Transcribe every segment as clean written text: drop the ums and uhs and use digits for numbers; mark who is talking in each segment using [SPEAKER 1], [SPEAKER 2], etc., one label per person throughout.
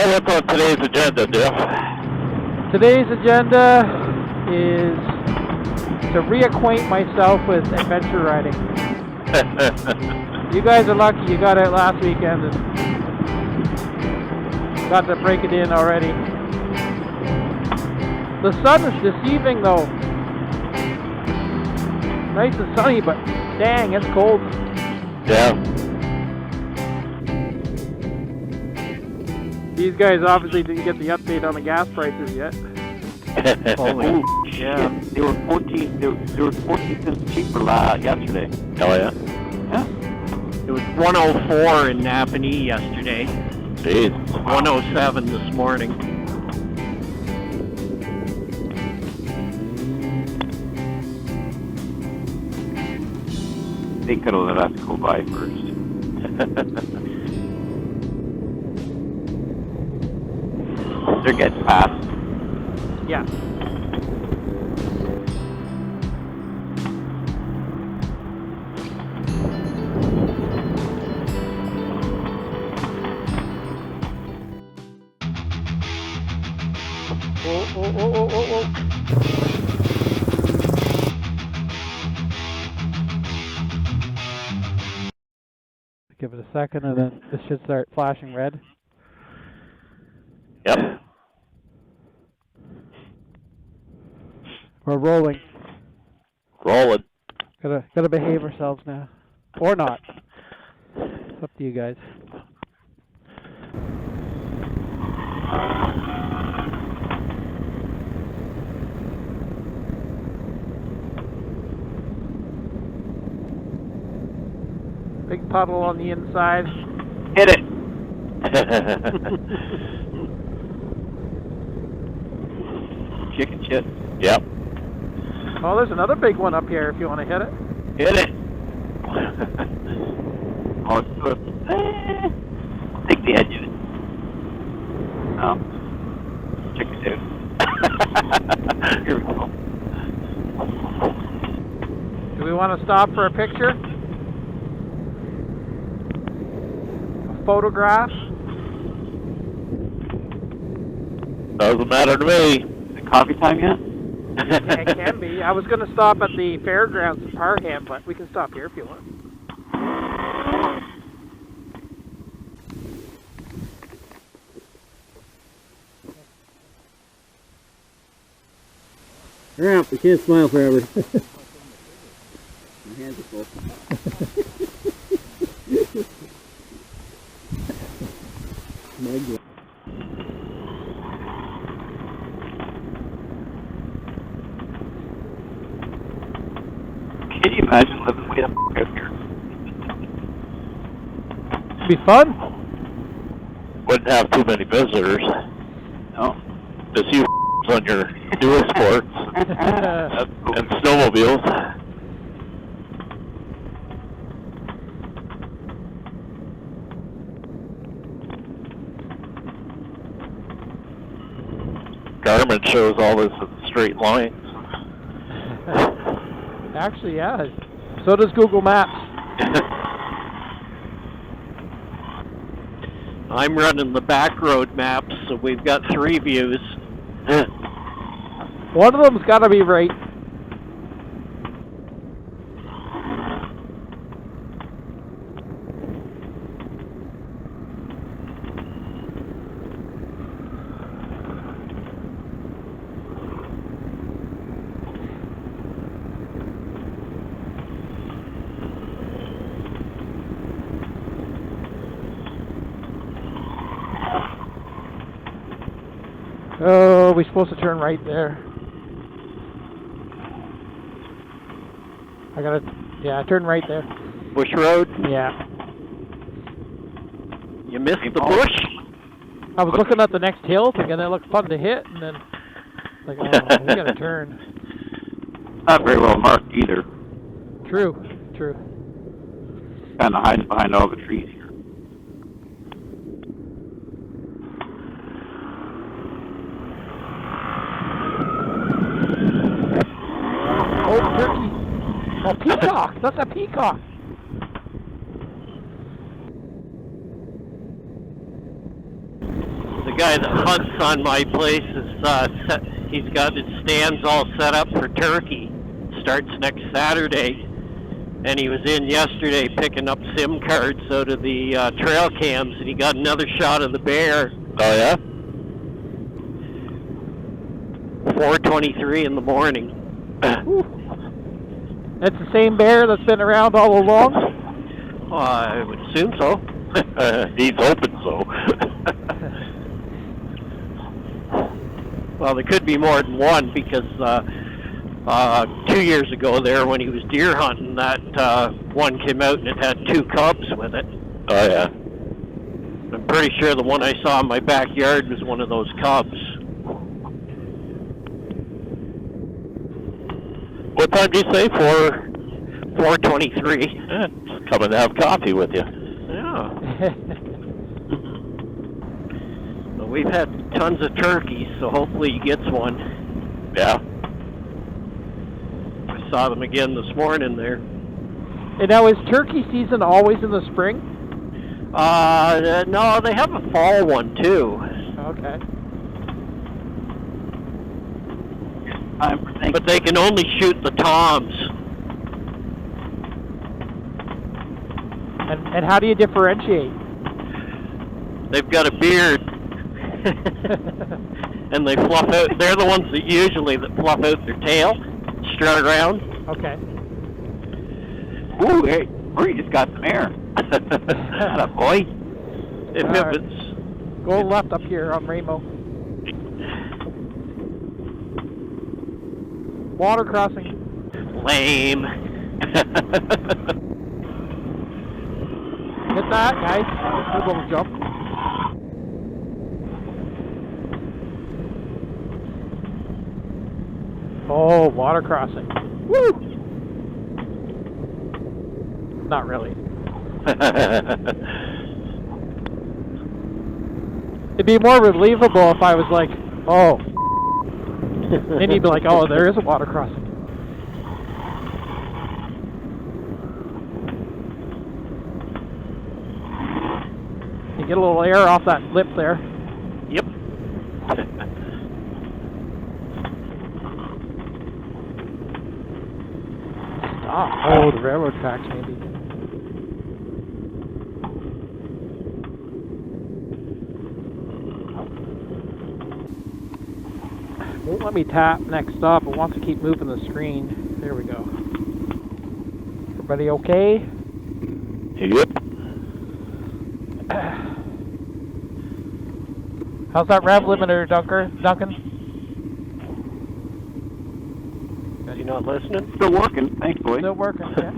[SPEAKER 1] Well, what's on today's agenda, Jeff?
[SPEAKER 2] Today's agenda is to reacquaint myself with adventure riding. You guys are lucky you got out last weekend and got to break it in already. The sun is deceiving though. Nice and sunny, but dang, it's cold.
[SPEAKER 1] Yeah.
[SPEAKER 2] These guys obviously didn't get the update on the gas prices yet.
[SPEAKER 3] Holy yeah. They were 14 cents cheaper yesterday.
[SPEAKER 1] Oh yeah?
[SPEAKER 3] Yeah.
[SPEAKER 4] It was 104 in Napanee yesterday.
[SPEAKER 1] Jeez.
[SPEAKER 4] 107 this morning.
[SPEAKER 3] They could have let us go by first. They're getting past.
[SPEAKER 2] Yeah. Oh. Give it a second and then this should start flashing red.
[SPEAKER 1] Yep.
[SPEAKER 2] We're rolling.
[SPEAKER 1] Rolling.
[SPEAKER 2] Gotta behave ourselves now. Or not. It's up to you guys. Big puddle on the inside.
[SPEAKER 3] Hit it. Chicken shit.
[SPEAKER 1] Yep.
[SPEAKER 2] Oh, there's another big one up here if you want to hit it.
[SPEAKER 3] Hit it. Oh, it's good. I'll take the edge of it. No. Chicken shit. Here we go.
[SPEAKER 2] Do we want to stop for a picture? A photograph?
[SPEAKER 1] Doesn't matter to me.
[SPEAKER 3] Is it coffee time yet?
[SPEAKER 2] Yeah, it can be. I was going to stop at the fairgrounds in Parham, but we can stop here if you want.
[SPEAKER 5] Hurry up, we can't smile forever. My hands are full. My God.
[SPEAKER 3] Can you imagine living way up out here?
[SPEAKER 2] It'd be fun.
[SPEAKER 1] Wouldn't have too many visitors.
[SPEAKER 3] No.
[SPEAKER 1] Just you on your dual sports and snowmobiles. Garmin shows all this in straight lines.
[SPEAKER 2] Actually, yeah. So does Google Maps.
[SPEAKER 4] I'm running the back road maps, so we've got 3 views.
[SPEAKER 2] One of them's got to be right. Oh, we're supposed to turn right there. I turn right there.
[SPEAKER 4] Bush Road?
[SPEAKER 2] Yeah.
[SPEAKER 4] You missed the bush?
[SPEAKER 2] I was looking at the next hill thinking that looked fun to hit, and then, like, oh, we gotta turn.
[SPEAKER 3] Not very well marked either.
[SPEAKER 2] True.
[SPEAKER 3] Kind of hiding behind all the trees here.
[SPEAKER 2] Oh, turkey. Oh, peacock. That's a peacock.
[SPEAKER 4] The guy that hunts on my place is he's got his stands all set up for turkey. Starts next Saturday, and he was in yesterday picking up SIM cards out of the trail cams, and he got another shot of the bear.
[SPEAKER 1] Oh yeah.
[SPEAKER 4] 4:23 in the morning.
[SPEAKER 2] That's the same bear that's been around all along?
[SPEAKER 4] I would assume so.
[SPEAKER 1] He's hoping so.
[SPEAKER 4] Well, there could be more than one because 2 years ago there when he was deer hunting, that one came out and it had 2 cubs with it.
[SPEAKER 1] Oh yeah.
[SPEAKER 4] I'm pretty sure the one I saw in my backyard was one of those cubs.
[SPEAKER 1] What time did you say?
[SPEAKER 4] 4:23.
[SPEAKER 1] Yeah, just come and have coffee with you.
[SPEAKER 4] Yeah. Well, we've had tons of turkeys, so hopefully he gets one.
[SPEAKER 1] Yeah.
[SPEAKER 4] I saw them again this morning there.
[SPEAKER 2] And now, is turkey season always in the spring?
[SPEAKER 4] No, they have a fall one too.
[SPEAKER 2] Okay.
[SPEAKER 4] But they can only shoot the toms.
[SPEAKER 2] And how do you differentiate?
[SPEAKER 4] They've got a beard. And they fluff out. They're the ones that usually fluff out their tail, strut around.
[SPEAKER 2] Okay.
[SPEAKER 3] Ooh, hey, Ernie just got some air. Atta boy.
[SPEAKER 4] If
[SPEAKER 2] All
[SPEAKER 4] it
[SPEAKER 2] right.
[SPEAKER 4] was,
[SPEAKER 2] Go left up here on Rainbow. Water crossing.
[SPEAKER 4] lame.
[SPEAKER 2] Hit that, guys. Good little jump. Oh, water crossing. Woo! Not really. It'd be more believable if I was like, oh. Then you'd be like, oh, there is a water crossing. You get a little air off that lip there.
[SPEAKER 4] Yep.
[SPEAKER 2] Oh, the railroad tracks maybe. Won't let me tap next stop. It wants to keep moving the screen. There we go. Everybody okay?
[SPEAKER 1] Yep.
[SPEAKER 2] How's that rev limiter, Duncan?
[SPEAKER 4] Is he not listening?
[SPEAKER 3] Still working. Thanks, boy.
[SPEAKER 2] Still working, yeah.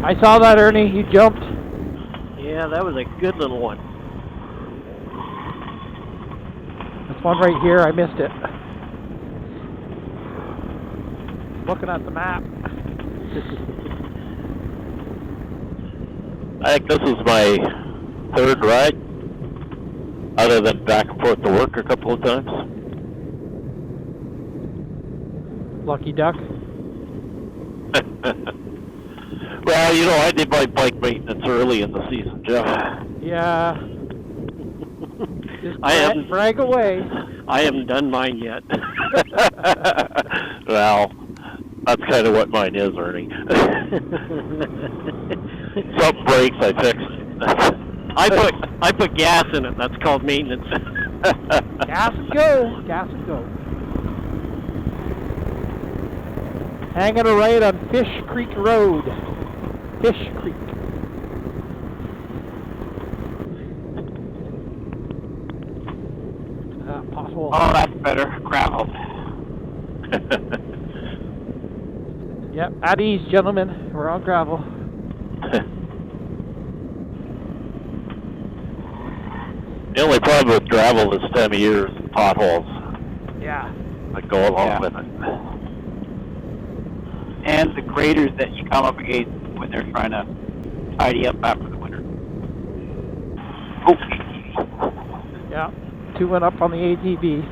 [SPEAKER 2] I saw that, Ernie. You jumped.
[SPEAKER 4] Yeah, that was a good little one.
[SPEAKER 2] There's one right here. I missed it. Looking at the map.
[SPEAKER 1] I think this is my third ride, other than back and forth to work a couple of times.
[SPEAKER 2] Lucky duck.
[SPEAKER 1] Well, you know, I did my bike maintenance early in the season, Jeff.
[SPEAKER 2] Yeah. Just
[SPEAKER 4] I haven't-
[SPEAKER 2] brag away.
[SPEAKER 4] I haven't done mine yet.
[SPEAKER 1] Well, that's kind of what mine is, Ernie. Some breaks I fixed.
[SPEAKER 4] I put gas in it. That's called maintenance.
[SPEAKER 2] Gas and go. Gas and go. Hanging a right on Fish Creek Road. Fish Creek. Pothole.
[SPEAKER 3] Oh, that's better. Gravel.
[SPEAKER 2] Yep, at ease, gentlemen. We're on gravel.
[SPEAKER 1] The only problem with gravel this time of year is potholes
[SPEAKER 2] Yeah.
[SPEAKER 1] that go along
[SPEAKER 3] Yeah.
[SPEAKER 1] with it.
[SPEAKER 3] And the graders that you come up against when they're trying to tidy up after the winter. Oh.
[SPEAKER 2] Yeah. Two went up on the ATV.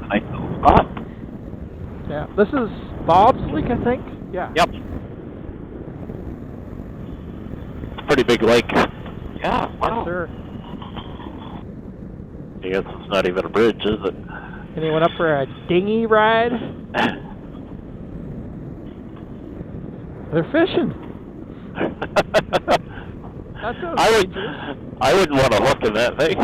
[SPEAKER 3] Nice little spot.
[SPEAKER 2] Yeah, this is Bob's Lake, I think. Yeah.
[SPEAKER 1] Yep. Pretty big lake.
[SPEAKER 3] Yeah, wow.
[SPEAKER 2] Yes, sir.
[SPEAKER 1] I guess it's not even a bridge, is it?
[SPEAKER 2] Anyone up for a dinghy ride? They're fishing. That sounds dangerous.
[SPEAKER 1] I wouldn't want to hook in that thing.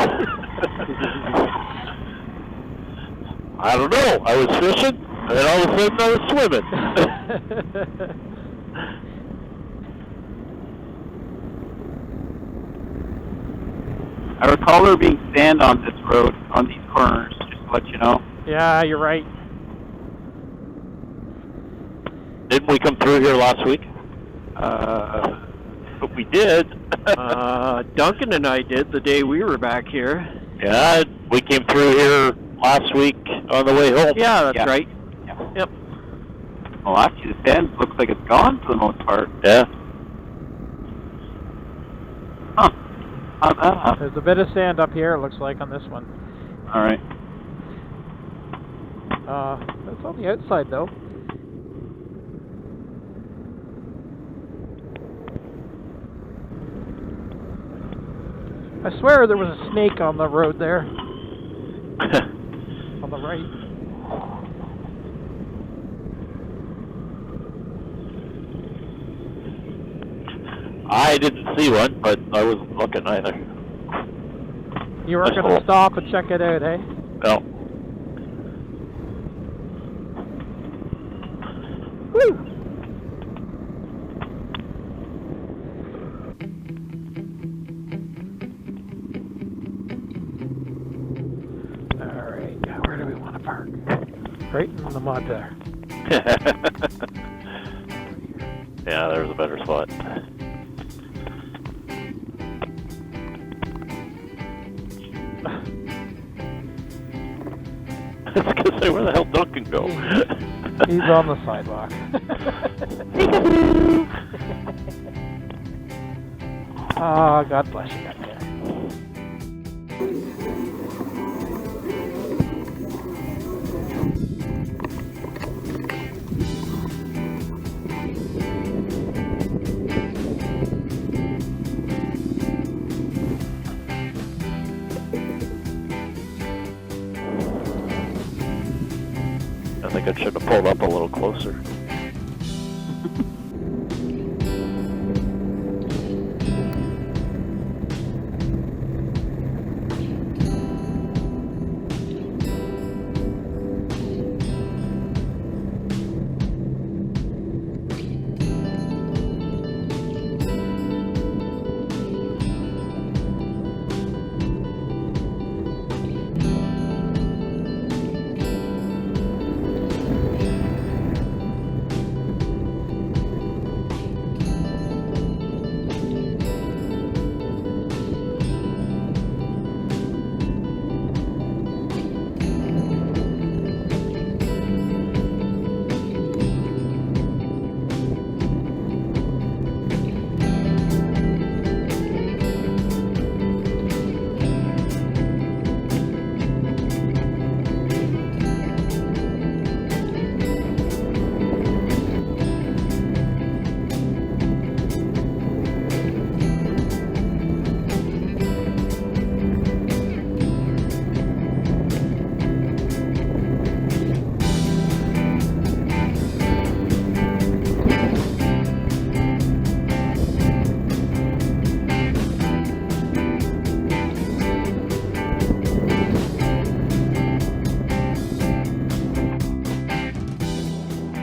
[SPEAKER 1] I don't know. I was fishing, and then all of a sudden I was swimming.
[SPEAKER 3] I recall there being sand on this road, on these corners, just to let you know.
[SPEAKER 2] Yeah, you're right.
[SPEAKER 1] Didn't we come through here last week?
[SPEAKER 3] But we did.
[SPEAKER 4] Duncan and I did the day we were back here.
[SPEAKER 1] Yeah, we came through here last week on the way home.
[SPEAKER 4] Yeah, that's
[SPEAKER 3] Yeah.
[SPEAKER 4] right.
[SPEAKER 3] Yeah.
[SPEAKER 4] Yep.
[SPEAKER 3] Well, actually, the sand looks like it's gone for the most part.
[SPEAKER 1] Yeah.
[SPEAKER 3] Huh. How'd that happen?
[SPEAKER 2] There's a bit of sand up here, it looks like, on this one.
[SPEAKER 3] All right.
[SPEAKER 2] That's on the outside, though. I swear there was a snake on the road there. On the right.
[SPEAKER 1] I didn't see one, but I wasn't looking either.
[SPEAKER 2] You weren't
[SPEAKER 1] That's
[SPEAKER 2] going to
[SPEAKER 1] cool.
[SPEAKER 2] stop and check it out, eh?
[SPEAKER 1] No.
[SPEAKER 2] Woo! Alright, where do we want to park? Right in the mud there.
[SPEAKER 1] Yeah, there's a better spot. I was gonna say, where the hell Duncan go?
[SPEAKER 2] He's on the sidewalk. Oh, God bless you back there.
[SPEAKER 1] I think I should have pulled up a little closer.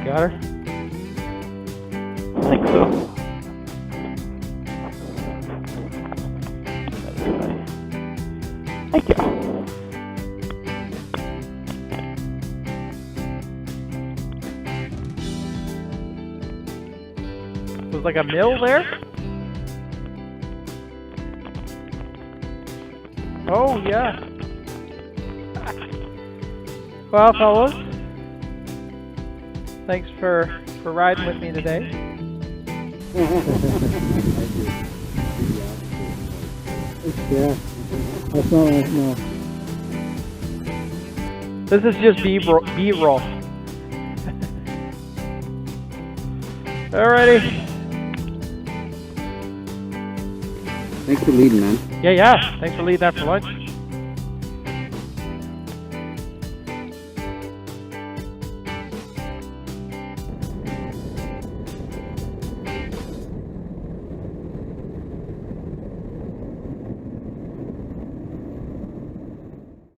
[SPEAKER 1] Got her?
[SPEAKER 3] I think so. Thank you.
[SPEAKER 2] There's like a mill there? Oh, yeah. Well, fellas, thanks for riding with me today.
[SPEAKER 5] Yeah. That's not like, no.
[SPEAKER 2] This is just B-roll. Alrighty.
[SPEAKER 5] Thanks for leading, man.
[SPEAKER 2] Yeah. Thanks for leading that for lunch.